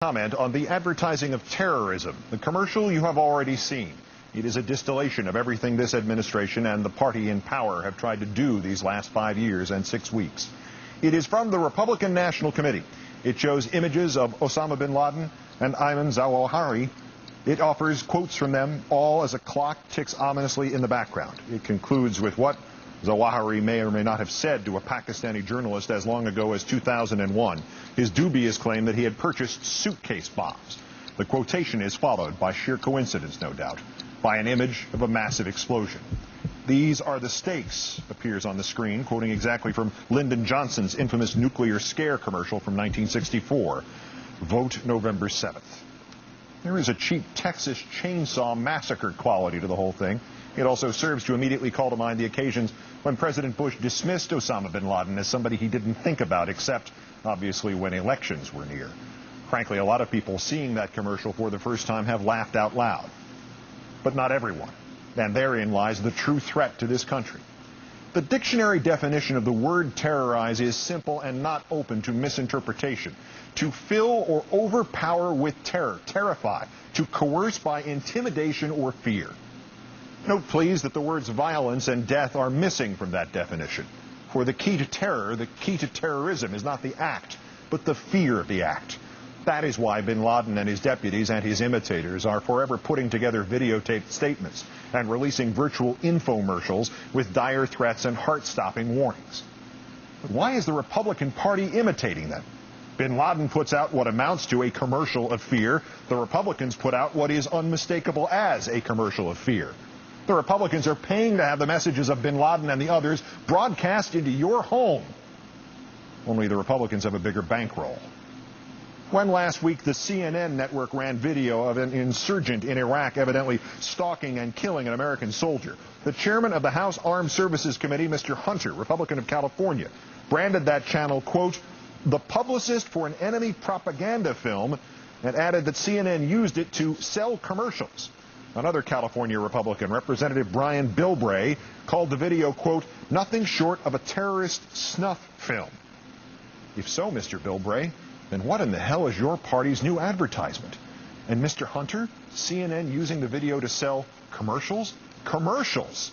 Comment on the advertising of terrorism. The commercial you have already seen. It is a distillation of everything this administration and the party in power have tried to do these last 5 years and 6 weeks. It is from the Republican National Committee. It shows images of Osama bin Laden and Ayman Zawahiri. It offers quotes from them, all as a clock ticks ominously in the background. It concludes with what Zawahiri may or may not have said to a Pakistani journalist as long ago as 2001, his dubious claim that he had purchased suitcase bombs. The quotation is followed, by sheer coincidence no doubt, by an image of a massive explosion. These are the stakes, appears on the screen, quoting exactly from Lyndon Johnson's infamous nuclear scare commercial from 1964. Vote November 7th. There is a cheap Texas chainsaw massacre quality to the whole thing. It also serves to immediately call to mind the occasions when President Bush dismissed Osama bin Laden as somebody he didn't think about, except, obviously, when elections were near. Frankly, a lot of people seeing that commercial for the first time have laughed out loud. But not everyone. And therein lies the true threat to this country. The dictionary definition of the word terrorize is simple and not open to misinterpretation. To fill or overpower with terror, terrify, to coerce by intimidation or fear. Note, please, that the words violence and death are missing from that definition. For the key to terror, the key to terrorism is not the act, but the fear of the act. That is why bin Laden and his deputies and his imitators are forever putting together videotaped statements and releasing virtual infomercials with dire threats and heart-stopping warnings. But why is the Republican Party imitating them? Bin Laden puts out what amounts to a commercial of fear. The Republicans put out what is unmistakable as a commercial of fear. The Republicans are paying to have the messages of bin Laden and the others broadcast into your home. Only the Republicans have a bigger bankroll. When last week the CNN network ran video of an insurgent in Iraq evidently stalking and killing an American soldier, the chairman of the House Armed Services Committee, Mr. Hunter, Republican of California, branded that channel, quote, the publicist for an enemy propaganda film, and added that CNN used it to sell commercials. Another California Republican, Representative Brian Bilbray, called the video, quote, nothing short of a terrorist snuff film. If so, Mr. Bilbray, then what in the hell is your party's new advertisement? And Mr. Hunter, CNN using the video to sell commercials? Commercials!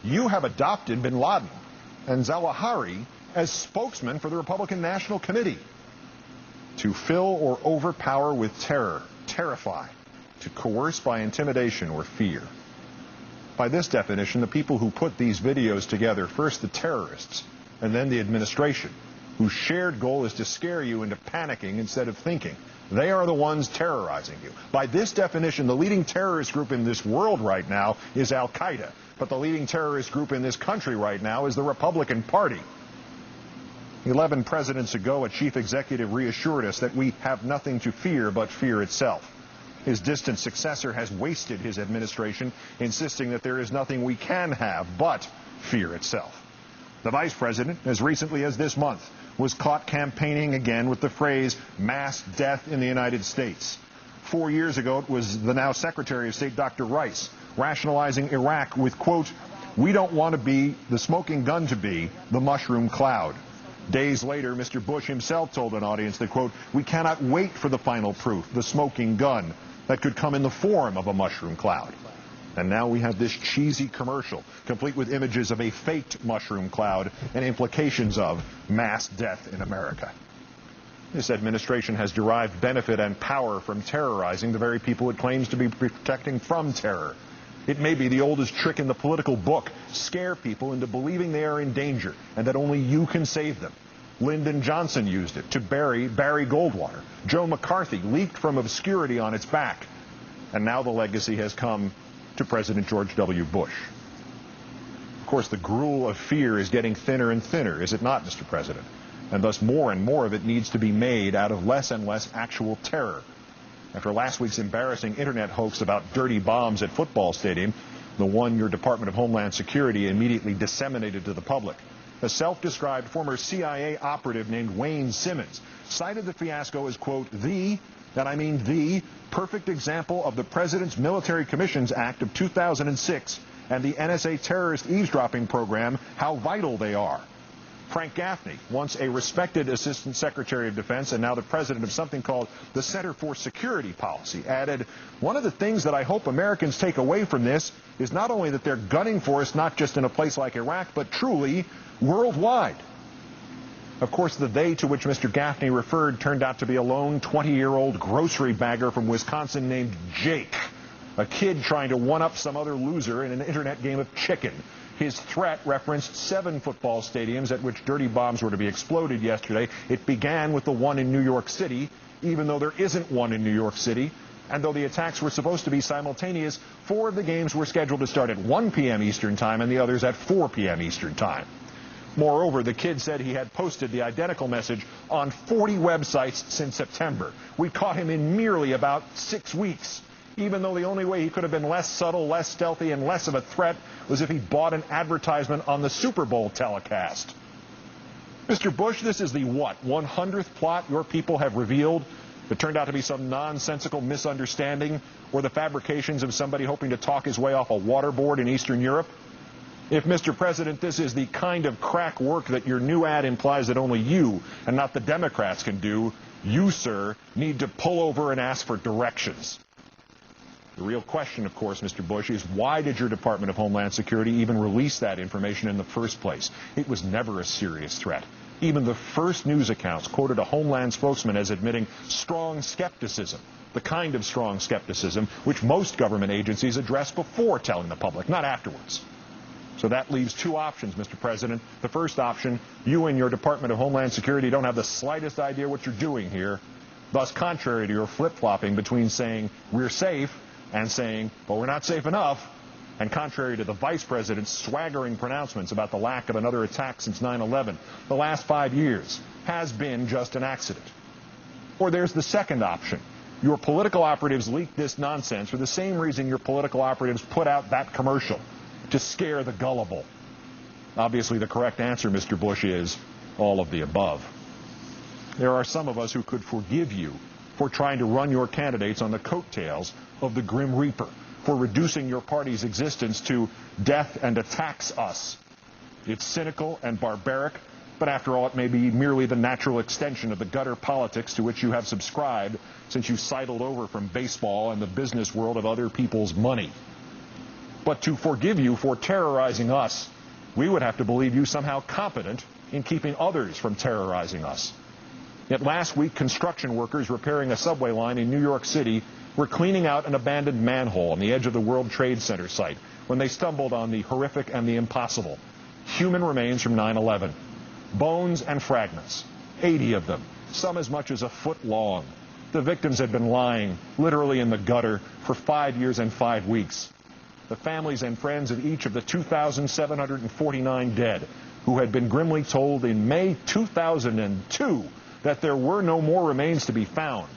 You have adopted bin Laden and Zawahiri as spokesman for the Republican National Committee. To fill or overpower with terror, terrify, to coerce by intimidation or fear. By this definition, the people who put these videos together, first the terrorists, and then the administration, whose shared goal is to scare you into panicking instead of thinking. They are the ones terrorizing you. By this definition, the leading terrorist group in this world right now is Al-Qaeda, but the leading terrorist group in this country right now is the Republican Party. 11 presidents ago, a chief executive reassured us that we have nothing to fear but fear itself. His distant successor has wasted his administration, insisting that there is nothing we can have but fear itself. The vice president, as recently as this month, was caught campaigning again with the phrase mass death in the United States. 4 years ago, it was the now Secretary of State, Dr. Rice, rationalizing Iraq with, quote, we don't want to be the smoking gun to be the mushroom cloud. Days later, Mr. Bush himself told an audience that, quote, we cannot wait for the final proof, the smoking gun, that could come in the form of a mushroom cloud. And now we have this cheesy commercial, complete with images of a faked mushroom cloud and implications of mass death in America. This administration has derived benefit and power from terrorizing the very people it claims to be protecting from terror. It may be the oldest trick in the political book, scare people into believing they are in danger and that only you can save them. Lyndon Johnson used it to bury Barry Goldwater. Joe McCarthy leaped from obscurity on its back. And now the legacy has come to President George W. Bush. Of course, the gruel of fear is getting thinner and thinner, is it not, Mr. President? And thus more and more of it needs to be made out of less and less actual terror. After last week's embarrassing internet hoax about dirty bombs at football stadium, the one your Department of Homeland Security immediately disseminated to the public, a self-described former CIA operative named Wayne Simmons cited the fiasco as, quote, the perfect example of the President's Military Commissions Act of 2006 and the NSA terrorist eavesdropping program, how vital they are. Frank Gaffney, once a respected Assistant Secretary of Defense and now the president of something called the Center for Security Policy, added, "One of the things that I hope Americans take away from this is not only that they're gunning for us not just in a place like Iraq, but truly worldwide." Of course, the they to which Mr. Gaffney referred turned out to be a lone 20-year-old grocery bagger from Wisconsin named Jake, a kid trying to one-up some other loser in an internet game of chicken. His threat referenced 7 football stadiums at which dirty bombs were to be exploded yesterday. It began with the one in New York City, even though there isn't one in New York City. And though the attacks were supposed to be simultaneous, 4 of the games were scheduled to start at 1 p.m. Eastern Time and the others at 4 p.m. Eastern Time. Moreover, the kid said he had posted the identical message on 40 websites since September. We caught him in merely about 6 weeks, even though the only way he could have been less subtle, less stealthy, and less of a threat was if he bought an advertisement on the Super Bowl telecast. Mr. Bush, this is the what, 100th plot your people have revealed that turned out to be some nonsensical misunderstanding or the fabrications of somebody hoping to talk his way off a waterboard in Eastern Europe? If, Mr. President, this is the kind of crack work that your new ad implies that only you and not the Democrats can do, you, sir, need to pull over and ask for directions. The real question, of course, Mr. Bush, is why did your Department of Homeland Security even release that information in the first place? It was never a serious threat. Even the first news accounts quoted a Homeland spokesman as admitting strong skepticism, the kind of strong skepticism which most government agencies address before telling the public, not afterwards. So that leaves 2 options, Mr. President. The first option, you and your Department of Homeland Security don't have the slightest idea what you're doing here. Thus, contrary to your flip-flopping between saying we're safe and saying, but we're not safe enough, and contrary to the Vice President's swaggering pronouncements about the lack of another attack since 9/11, the last 5 years has been just an accident. Or there's the second option. Your political operatives leaked this nonsense for the same reason your political operatives put out that commercial, to scare the gullible. Obviously, the correct answer, Mr. Bush, is all of the above. There are some of us who could forgive you for trying to run your candidates on the coattails of the Grim Reaper, for reducing your party's existence to death and attacks us. It's cynical and barbaric, but after all, it may be merely the natural extension of the gutter politics to which you have subscribed since you sidled over from baseball and the business world of other people's money. But to forgive you for terrorizing us, we would have to believe you somehow competent in keeping others from terrorizing us. Yet last week, construction workers repairing a subway line in New York City were cleaning out an abandoned manhole on the edge of the World Trade Center site when they stumbled on the horrific and the impossible. Human remains from 9/11. Bones and fragments. 80 of them, some as much as a foot long. The victims had been lying, literally in the gutter, for 5 years and 5 weeks. The families and friends of each of the 2,749 dead, who had been grimly told in May 2002 that there were no more remains to be found,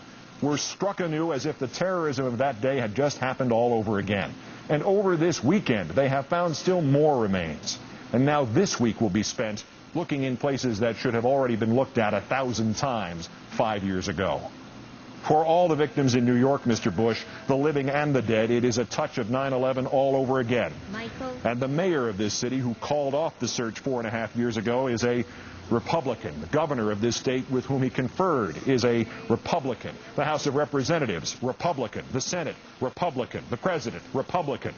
were struck anew as if the terrorism of that day had just happened all over again. And over this weekend, they have found still more remains. And now this week will be spent looking in places that should have already been looked at 1,000 times 5 years ago. For all the victims in New York, Mr. Bush, the living and the dead, it is a touch of 9/11 all over again. Michael. And the mayor of this city, who called off the search 4.5 years ago, is a Republican. The governor of this state with whom he conferred is a Republican. The House of Representatives, Republican. The Senate, Republican. The President, Republican.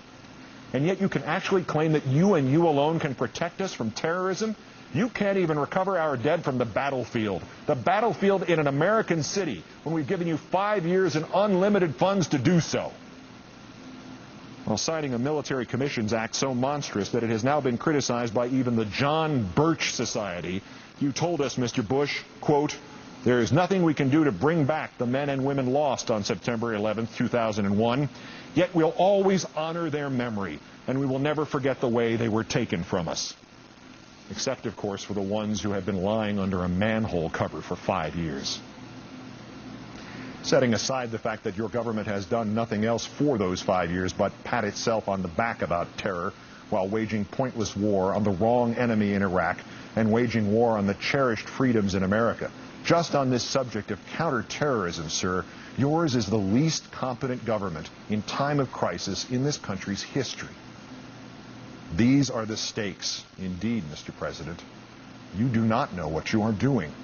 And yet you can actually claim that you and you alone can protect us from terrorism? You can't even recover our dead from the battlefield. The battlefield in an American city, when we've given you 5 years and unlimited funds to do so. While citing a military commissions act so monstrous that it has now been criticized by even the John Birch Society, you told us, Mr. Bush, quote, "There is nothing we can do to bring back the men and women lost on September 11th, 2001, yet we'll always honor their memory, and we will never forget the way they were taken from us." Except, of course, for the ones who have been lying under a manhole cover for 5 years. Setting aside the fact that your government has done nothing else for those 5 years but pat itself on the back about terror while waging pointless war on the wrong enemy in Iraq and waging war on the cherished freedoms in America. Just on this subject of counterterrorism, sir, yours is the least competent government in time of crisis in this country's history. These are the stakes, indeed, Mr. President. You do not know what you are doing.